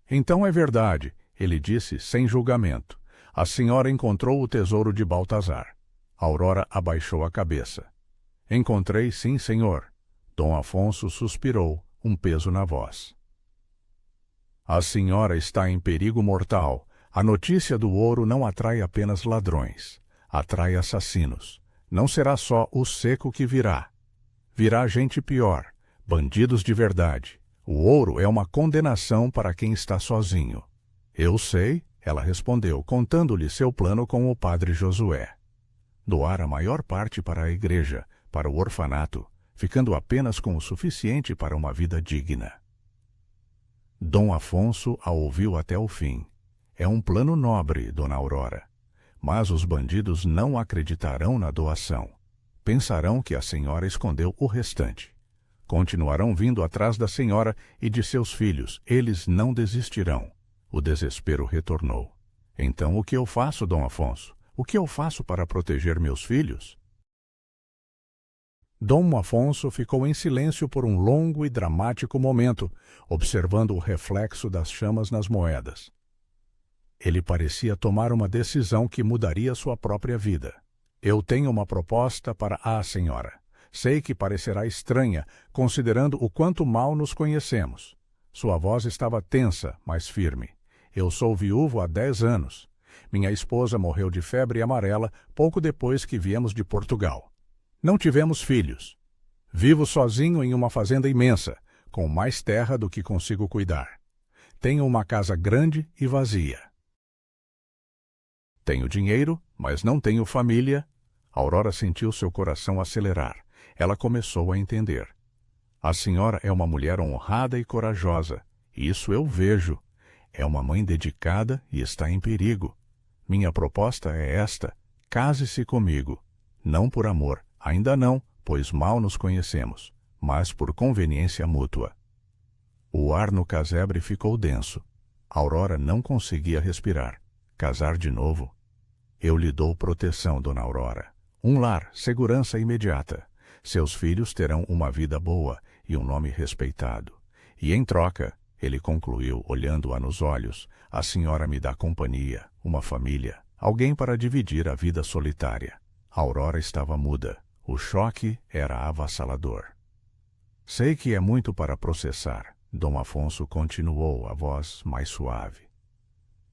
Então é verdade, ele disse sem julgamento. A senhora encontrou o tesouro de Baltazar. Aurora abaixou a cabeça. Encontrei, sim, senhor. Dom Afonso suspirou, um peso na voz. A senhora está em perigo mortal. A notícia do ouro não atrai apenas ladrões. Atrai assassinos. Não será só o Seco que virá. Virá gente pior, bandidos de verdade. O ouro é uma condenação para quem está sozinho. Eu sei, ela respondeu, contando-lhe seu plano com o padre Josué. Doar a maior parte para a igreja, para o orfanato, ficando apenas com o suficiente para uma vida digna. Dom Afonso a ouviu até o fim. É um plano nobre, dona Aurora. Mas os bandidos não acreditarão na doação. Pensarão que a senhora escondeu o restante. Continuarão vindo atrás da senhora e de seus filhos. Eles não desistirão. O desespero retornou. Então o que eu faço, Dom Afonso? O que eu faço para proteger meus filhos? Dom Afonso ficou em silêncio por um longo e dramático momento, observando o reflexo das chamas nas moedas. Ele parecia tomar uma decisão que mudaria sua própria vida. Eu tenho uma proposta para a senhora. Sei que parecerá estranha, considerando o quanto mal nos conhecemos. Sua voz estava tensa, mas firme. Eu sou viúvo há 10 anos. Minha esposa morreu de febre amarela pouco depois que viemos de Portugal. Não tivemos filhos. Vivo sozinho em uma fazenda imensa, com mais terra do que consigo cuidar. Tenho uma casa grande e vazia. Tenho dinheiro, mas não tenho família. Aurora sentiu seu coração acelerar. Ela começou a entender. A senhora é uma mulher honrada e corajosa. Isso eu vejo. É uma mãe dedicada e está em perigo. Minha proposta é esta: case-se comigo. Não por amor. Ainda não, pois mal nos conhecemos, mas por conveniência mútua. O ar no casebre ficou denso. Aurora não conseguia respirar. Casar de novo? Eu lhe dou proteção, dona Aurora. Um lar, segurança imediata. Seus filhos terão uma vida boa e um nome respeitado. E em troca, ele concluiu, olhando-a nos olhos, a senhora me dá companhia, uma família, alguém para dividir a vida solitária. Aurora estava muda. O choque era avassalador. Sei que é muito para processar. Dom Afonso continuou, a voz mais suave.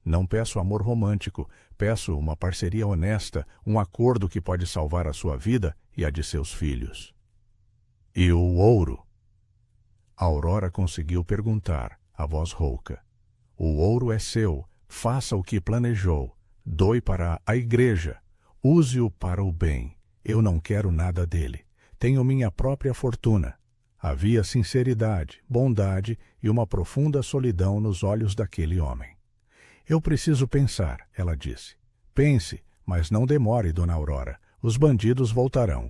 Não peço amor romântico, peço uma parceria honesta, um acordo que pode salvar a sua vida e a de seus filhos. E o ouro? Aurora conseguiu perguntar, a voz rouca. O ouro é seu, Faça o que planejou. Doe para a igreja. Use-o para o bem. Eu não quero nada dele. Tenho minha própria fortuna. Havia sinceridade, bondade e uma profunda solidão nos olhos daquele homem. Eu preciso pensar, ela disse. Pense, mas não demore, Dona Aurora. Os bandidos voltarão.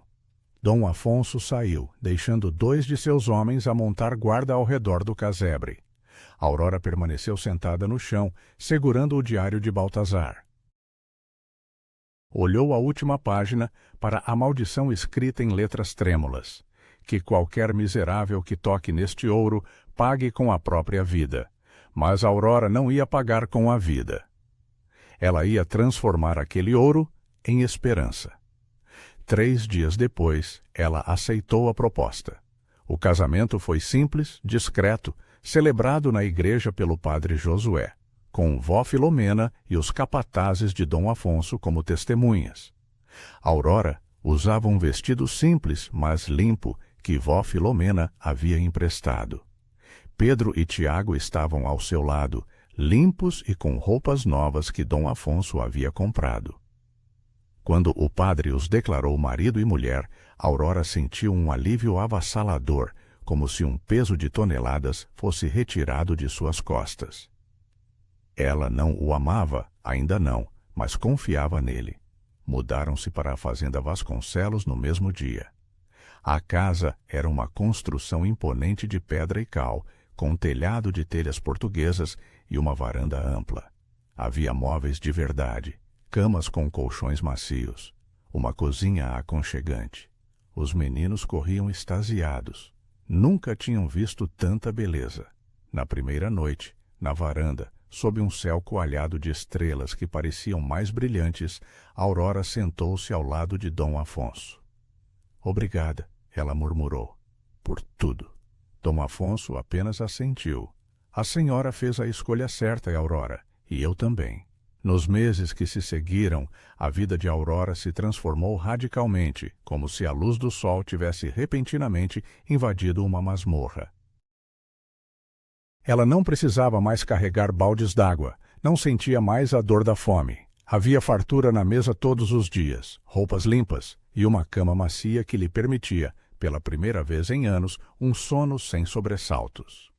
Dom Afonso saiu, deixando 2 de seus homens a montar guarda ao redor do casebre. Aurora permaneceu sentada no chão, segurando o diário de Baltazar. Olhou a última página para a maldição escrita em letras trêmulas. Que qualquer miserável que toque neste ouro pague com a própria vida. Mas Aurora não ia pagar com a vida. Ela ia transformar aquele ouro em esperança. 3 dias depois, ela aceitou a proposta. O casamento foi simples, discreto, celebrado na igreja pelo padre Josué, com vó Filomena e os capatazes de Dom Afonso como testemunhas. Aurora usava um vestido simples, mas limpo, que vó Filomena havia emprestado. Pedro e Tiago estavam ao seu lado, limpos e com roupas novas que Dom Afonso havia comprado. Quando o padre os declarou marido e mulher, Aurora sentiu um alívio avassalador, como se um peso de toneladas fosse retirado de suas costas. Ela não o amava, ainda não, mas confiava nele. Mudaram-se para a fazenda Vasconcelos no mesmo dia. A casa era uma construção imponente de pedra e cal, com um telhado de telhas portuguesas e uma varanda ampla. Havia móveis de verdade, camas com colchões macios, uma cozinha aconchegante. Os meninos corriam extasiados. Nunca tinham visto tanta beleza. Na primeira noite, na varanda, sob um céu coalhado de estrelas que pareciam mais brilhantes, Aurora sentou-se ao lado de Dom Afonso. Obrigada, ela murmurou, por tudo. Dom Afonso apenas assentiu. A senhora fez a escolha certa, Aurora, e eu também. Nos meses que se seguiram, a vida de Aurora se transformou radicalmente, como se a luz do sol tivesse repentinamente invadido uma masmorra. Ela não precisava mais carregar baldes d'água, não sentia mais a dor da fome. Havia fartura na mesa todos os dias, roupas limpas e uma cama macia que lhe permitia, pela primeira vez em anos, um sono sem sobressaltos.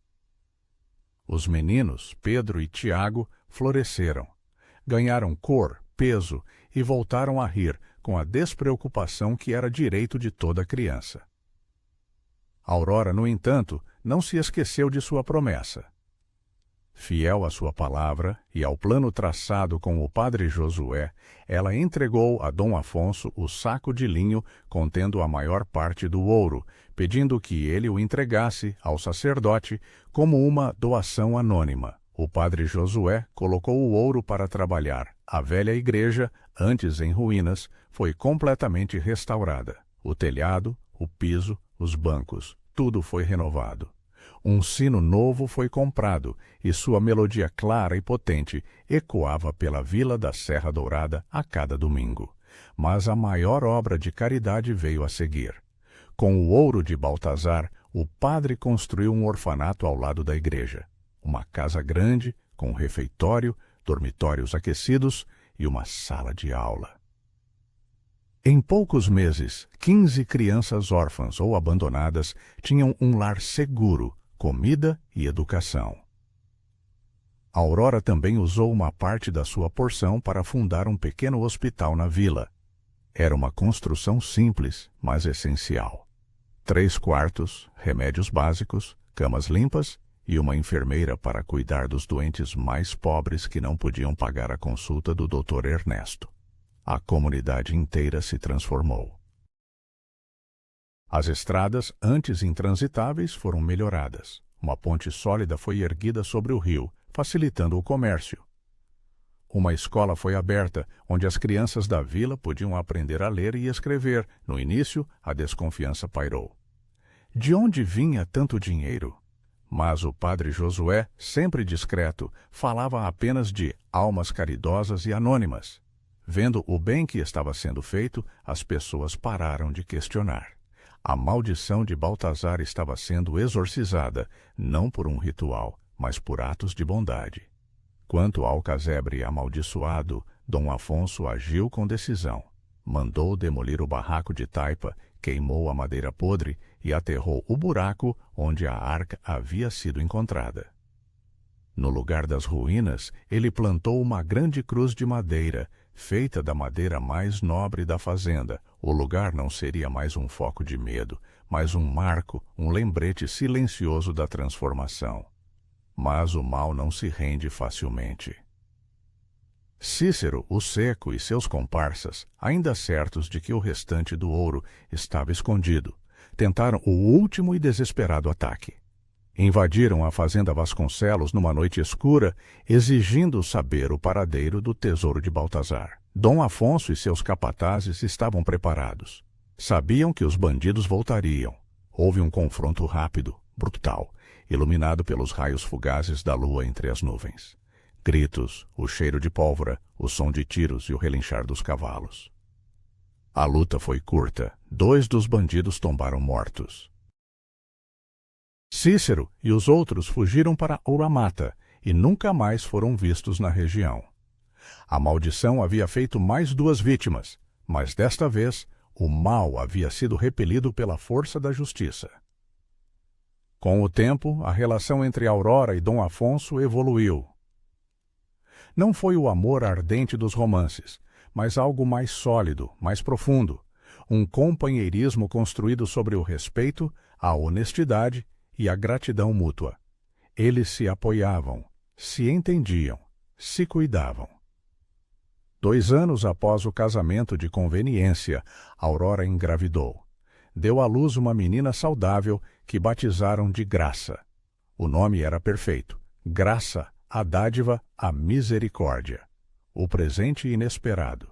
Os meninos, Pedro e Tiago, floresceram. Ganharam cor, peso e voltaram a rir com a despreocupação que era direito de toda criança. Aurora, no entanto, não se esqueceu de sua promessa. Fiel à sua palavra e ao plano traçado com o padre Josué, ela entregou a Dom Afonso o saco de linho contendo a maior parte do ouro, pedindo que ele o entregasse ao sacerdote como uma doação anônima. O padre Josué colocou o ouro para trabalhar. A velha igreja, antes em ruínas, foi completamente restaurada. O telhado, o piso, os bancos, tudo foi renovado. Um sino novo foi comprado e sua melodia clara e potente ecoava pela vila da Serra Dourada a cada domingo. Mas a maior obra de caridade veio a seguir. Com o ouro de Baltazar, o padre construiu um orfanato ao lado da igreja. Uma casa grande, com refeitório, dormitórios aquecidos e uma sala de aula. Em poucos meses, 15 crianças órfãs ou abandonadas tinham um lar seguro, comida e educação. Aurora também usou uma parte da sua porção para fundar um pequeno hospital na vila. Era uma construção simples, mas essencial. 3 quartos, remédios básicos, camas limpas e uma enfermeira para cuidar dos doentes mais pobres que não podiam pagar a consulta do Dr. Ernesto. A comunidade inteira se transformou. As estradas, antes intransitáveis, foram melhoradas. Uma ponte sólida foi erguida sobre o rio, facilitando o comércio. Uma escola foi aberta, onde as crianças da vila podiam aprender a ler e escrever. No início, a desconfiança pairou. De onde vinha tanto dinheiro? Mas o padre Josué, sempre discreto, falava apenas de almas caridosas e anônimas. Vendo o bem que estava sendo feito, as pessoas pararam de questionar. A maldição de Baltazar estava sendo exorcizada, não por um ritual, mas por atos de bondade. Quanto ao casebre amaldiçoado, Dom Afonso agiu com decisão. Mandou demolir o barraco de taipa, queimou a madeira podre e aterrou o buraco onde a arca havia sido encontrada. No lugar das ruínas, ele plantou uma grande cruz de madeira, feita da madeira mais nobre da fazenda. O lugar não seria mais um foco de medo, mas um marco, um lembrete silencioso da transformação. Mas o mal não se rende facilmente. Cícero, o Seco e seus comparsas, ainda certos de que o restante do ouro estava escondido, tentaram o último e desesperado ataque. Invadiram a fazenda Vasconcelos numa noite escura, exigindo saber o paradeiro do tesouro de Baltazar. Dom Afonso e seus capatazes estavam preparados. Sabiam que os bandidos voltariam. Houve um confronto rápido, brutal, iluminado pelos raios fugazes da lua entre as nuvens. Gritos, o cheiro de pólvora, o som de tiros e o relinchar dos cavalos. A luta foi curta. 2 dos bandidos tombaram mortos. Cícero e os outros fugiram para Ouramata e nunca mais foram vistos na região. A maldição havia feito mais 2 vítimas, mas desta vez o mal havia sido repelido pela força da justiça. Com o tempo, a relação entre Aurora e Dom Afonso evoluiu. Não foi o amor ardente dos romances, mas algo mais sólido, mais profundo, um companheirismo construído sobre o respeito, a honestidade e a gratidão mútua. Eles se apoiavam, se entendiam, se cuidavam. 2 anos após o casamento de conveniência, Aurora engravidou. Deu à luz uma menina saudável que batizaram de Graça. O nome era perfeito. Graça, a dádiva, a misericórdia. O presente inesperado.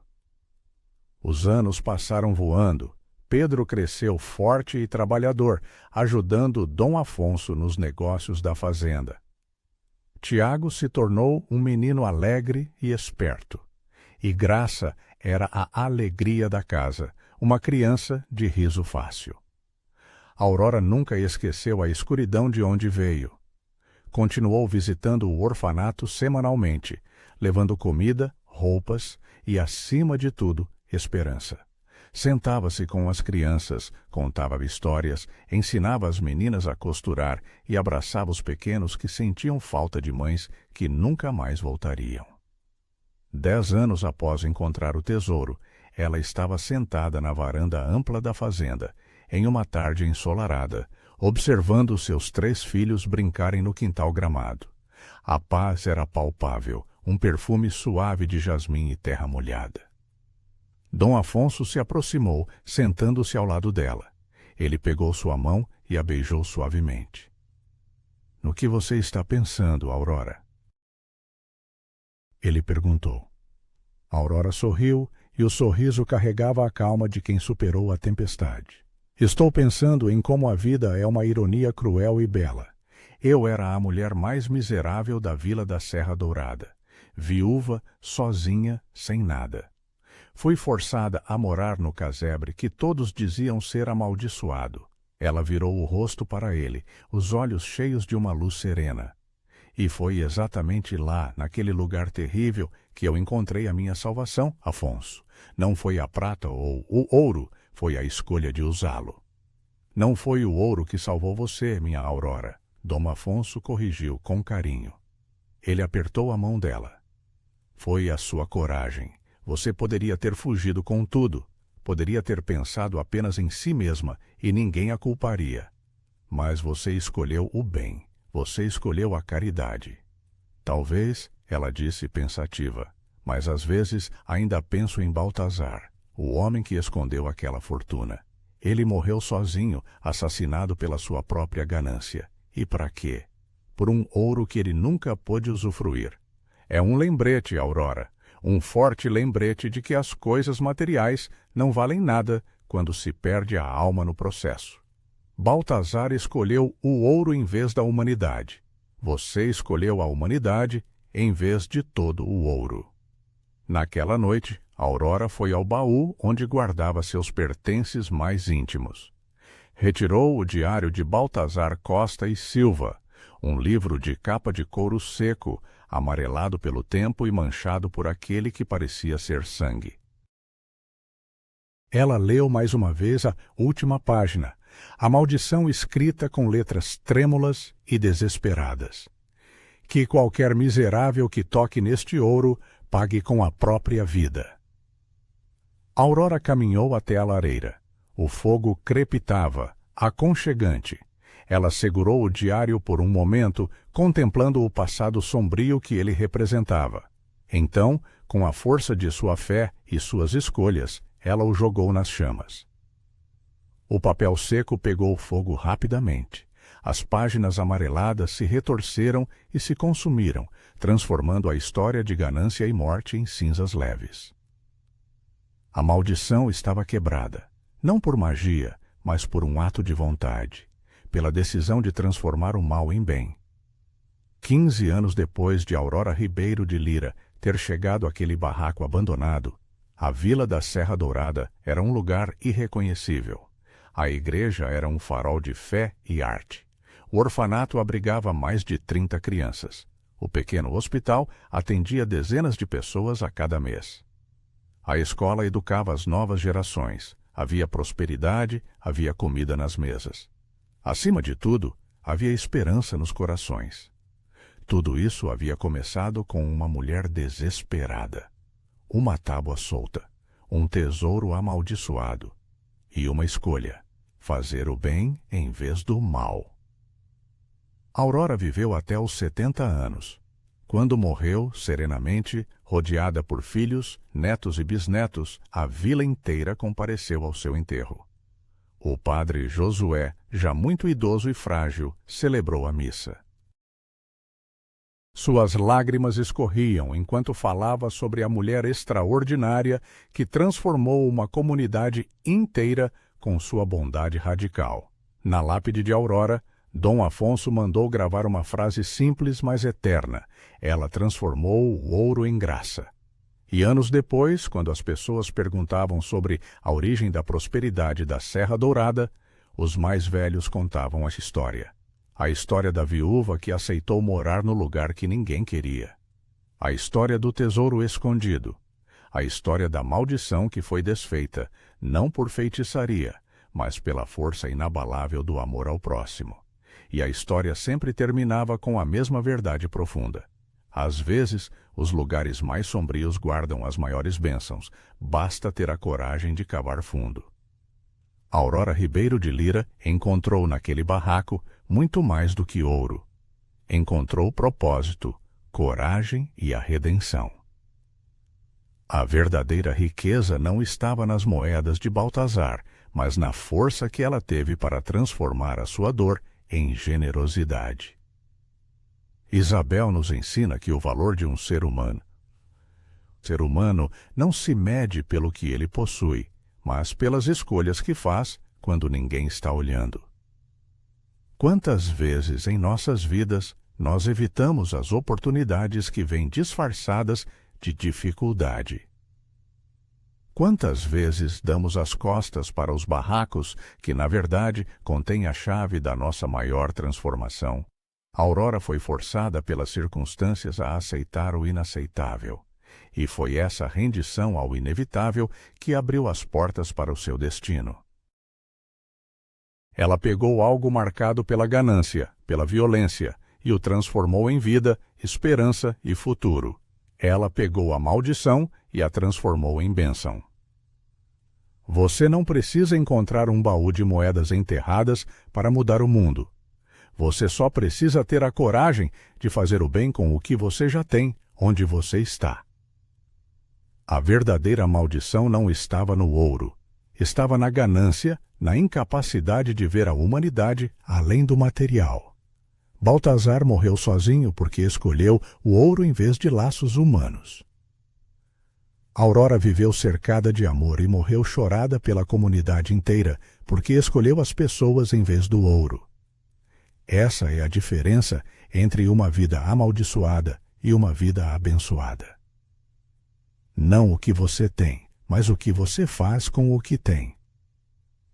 Os anos passaram voando. Pedro cresceu forte e trabalhador, ajudando Dom Afonso nos negócios da fazenda. Tiago se tornou um menino alegre e esperto. E Graça era a alegria da casa, uma criança de riso fácil. Aurora nunca esqueceu a escuridão de onde veio. Continuou visitando o orfanato semanalmente, levando comida, roupas e, acima de tudo, esperança. Sentava-se com as crianças, contava histórias, ensinava as meninas a costurar e abraçava os pequenos que sentiam falta de mães que nunca mais voltariam. 10 anos após encontrar o tesouro, ela estava sentada na varanda ampla da fazenda, em uma tarde ensolarada, observando seus 3 filhos brincarem no quintal gramado. A paz era palpável, um perfume suave de jasmim e terra molhada. Dom Afonso se aproximou, sentando-se ao lado dela. Ele pegou sua mão e a beijou suavemente. — No que você está pensando, Aurora? Ele perguntou. Aurora sorriu e o sorriso carregava a calma de quem superou a tempestade. — Estou pensando em como a vida é uma ironia cruel e bela. Eu era a mulher mais miserável da vila da Serra Dourada, viúva, sozinha, sem nada. Fui forçada a morar no casebre que todos diziam ser amaldiçoado. Ela virou o rosto para ele, os olhos cheios de uma luz serena. E foi exatamente lá, naquele lugar terrível, que eu encontrei a minha salvação, Afonso. Não foi a prata ou o ouro, foi a escolha de usá-lo. Não foi o ouro que salvou você, minha Aurora. Dom Afonso corrigiu com carinho. Ele apertou a mão dela. Foi a sua coragem. Você poderia ter fugido com tudo. Poderia ter pensado apenas em si mesma e ninguém a culparia. Mas você escolheu o bem. Você escolheu a caridade. Talvez, ela disse pensativa, mas às vezes ainda penso em Baltazar, o homem que escondeu aquela fortuna. Ele morreu sozinho, assassinado pela sua própria ganância. E para quê? Por um ouro que ele nunca pôde usufruir. É um lembrete, Aurora. Um forte lembrete de que as coisas materiais não valem nada quando se perde a alma no processo. Baltazar escolheu o ouro em vez da humanidade. Você escolheu a humanidade em vez de todo o ouro. Naquela noite, Aurora foi ao baú onde guardava seus pertences mais íntimos. Retirou o diário de Baltazar Costa e Silva, Um livro de capa de couro seco, amarelado pelo tempo e manchado por aquele que parecia ser sangue. Ela leu mais uma vez a última página, a maldição escrita com letras trêmulas e desesperadas. Que qualquer miserável que toque neste ouro pague com a própria vida. Aurora caminhou até a lareira. O fogo crepitava, aconchegante. Ela segurou o diário por um momento, contemplando o passado sombrio que ele representava. Então, com a força de sua fé e suas escolhas, ela o jogou nas chamas. O papel seco pegou fogo rapidamente. As páginas amareladas se retorceram e se consumiram, transformando a história de ganância e morte em cinzas leves. A maldição estava quebrada, não por magia, mas por um ato de vontade, pela decisão de transformar o mal em bem. 15 anos depois de Aurora Ribeiro de Lira ter chegado àquele barraco abandonado, a Vila da Serra Dourada era um lugar irreconhecível. A igreja era um farol de fé e arte. O orfanato abrigava mais de 30 crianças. O pequeno hospital atendia dezenas de pessoas a cada mês. A escola educava as novas gerações. Havia prosperidade, havia comida nas mesas. Acima de tudo, havia esperança nos corações. Tudo isso havia começado com uma mulher desesperada. Uma tábua solta, um tesouro amaldiçoado e uma escolha: fazer o bem em vez do mal. Aurora viveu até os 70 anos. Quando morreu, serenamente, rodeada por filhos, netos e bisnetos, a vila inteira compareceu ao seu enterro. O padre Josué, já muito idoso e frágil, celebrou a missa. Suas lágrimas escorriam enquanto falava sobre a mulher extraordinária que transformou uma comunidade inteira com sua bondade radical. Na lápide de Aurora, Dom Afonso mandou gravar uma frase simples, mas eterna. Ela transformou o ouro em graça. E anos depois, quando as pessoas perguntavam sobre a origem da prosperidade da Serra Dourada, os mais velhos contavam a história. A história da viúva que aceitou morar no lugar que ninguém queria. A história do tesouro escondido. A história da maldição que foi desfeita, não por feitiçaria, mas pela força inabalável do amor ao próximo. E a história sempre terminava com a mesma verdade profunda. Às vezes, os lugares mais sombrios guardam as maiores bênçãos. Basta ter a coragem de cavar fundo. Aurora Ribeiro de Lira encontrou naquele barraco muito mais do que ouro. Encontrou propósito, coragem e a redenção. A verdadeira riqueza não estava nas moedas de Baltazar, mas na força que ela teve para transformar a sua dor em generosidade. Isabel nos ensina que o valor de um ser humano não se mede pelo que ele possui, mas pelas escolhas que faz quando ninguém está olhando. Quantas vezes em nossas vidas nós evitamos as oportunidades que vêm disfarçadas de dificuldade? Quantas vezes damos as costas para os barracos que, na verdade, contêm a chave da nossa maior transformação? Aurora foi forçada pelas circunstâncias a aceitar o inaceitável. E foi essa rendição ao inevitável que abriu as portas para o seu destino. Ela pegou algo marcado pela ganância, pela violência, e o transformou em vida, esperança e futuro. Ela pegou a maldição e a transformou em bênção. Você não precisa encontrar um baú de moedas enterradas para mudar o mundo. Você só precisa ter a coragem de fazer o bem com o que você já tem, onde você está. A verdadeira maldição não estava no ouro. Estava na ganância, na incapacidade de ver a humanidade além do material. Baltazar morreu sozinho porque escolheu o ouro em vez de laços humanos. Aurora viveu cercada de amor e morreu chorada pela comunidade inteira porque escolheu as pessoas em vez do ouro. Essa é a diferença entre uma vida amaldiçoada e uma vida abençoada. Não o que você tem, mas o que você faz com o que tem.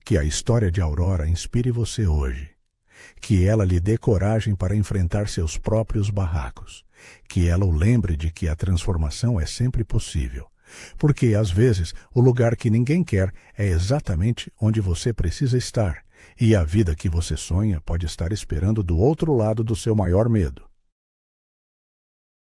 Que a história de Aurora inspire você hoje. Que ela lhe dê coragem para enfrentar seus próprios barracos. Que ela o lembre de que a transformação é sempre possível. Porque, às vezes, o lugar que ninguém quer é exatamente onde você precisa estar. E a vida que você sonha pode estar esperando do outro lado do seu maior medo.